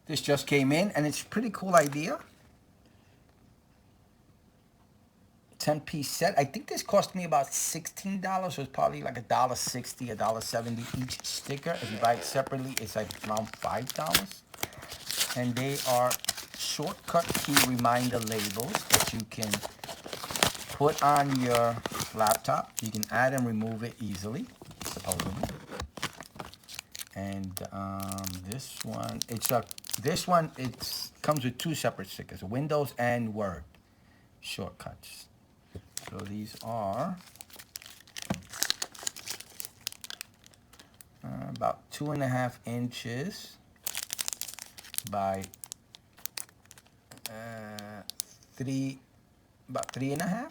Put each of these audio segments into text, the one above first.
This just came in, and it's a pretty cool idea. 10-piece set. I think this cost me about $16, so it's probably like $1.60, $1.70 each sticker. If you buy it separately, it's like around $5. And they are shortcut key reminder labels that you can put on your laptop. You can add and remove it easily, supposedly. And this one, it comes with two separate stickers, Windows and Word shortcuts. So these are about 2.5 inches by about 3.5,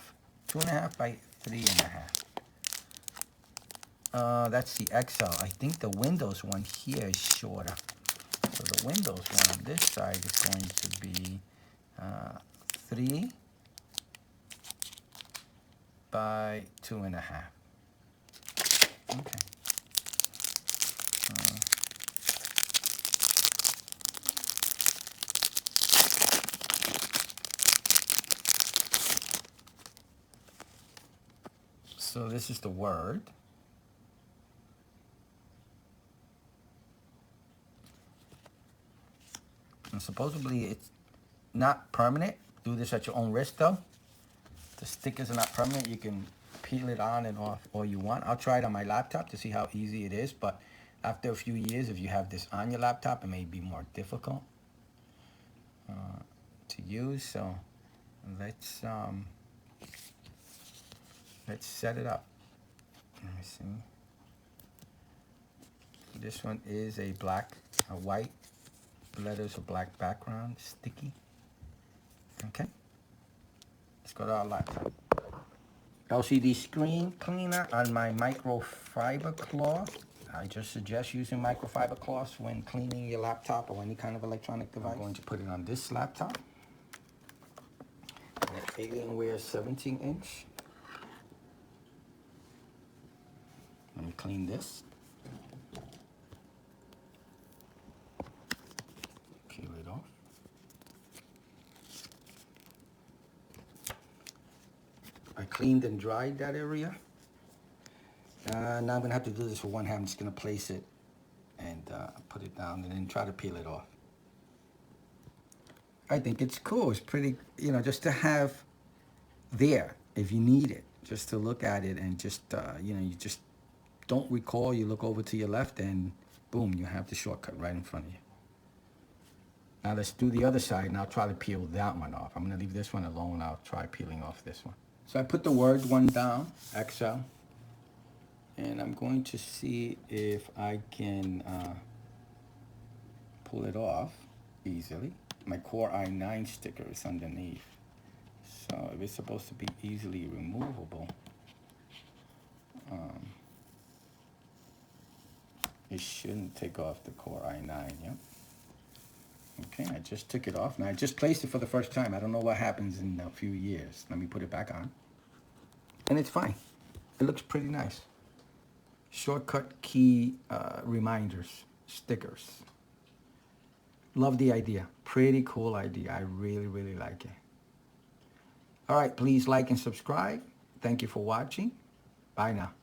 2.5 by 3.5. That's the XL. I think the Windows one here is shorter. So the Windows one on this side is going to be 3 by 2.5. Okay. So this is the Word. And supposedly it's not permanent. Do this at your own risk though. The stickers are not permanent. You can peel it on and off all you want. I'll try it on my laptop to see how easy it is, but after a few years, if you have this on your laptop, it may be more difficult to use. So let's set it up. Let me see. This one is a white letters, a black background, sticky. Okay. Let's go to our laptop. LCD screen cleaner on my microfiber cloth. I just suggest using microfiber cloths when cleaning your laptop or any kind of electronic device. I'm going to put it on this laptop. An Alienware 17-inch. Let me clean this. Peel it off. I cleaned and dried that area. Now I'm going to have to do this with one hand. I'm just going to place it and put it down and then try to peel it off. I think it's cool. It's pretty, just to have there if you need it, just to look at it and just, you just don't recall, you look over to your left and boom, you have the shortcut right in front of you. Now let's do the other side and I'll try to peel that one off. I'm going to leave this one alone. I'll try peeling off this one. So I put the Word one down, XL, and I'm going to see if I can pull it off easily. My Core i9 sticker is underneath. So if it's supposed to be easily removable, it shouldn't take off the Core i9, yep. Okay, I just took it off. Now I just placed it for the first time. I don't know what happens in a few years. Let me put it back on. And it's fine. It looks pretty nice. Shortcut key reminders, stickers. Love the idea. Pretty cool idea. I really, really like it. All right, please like and subscribe. Thank you for watching. Bye now.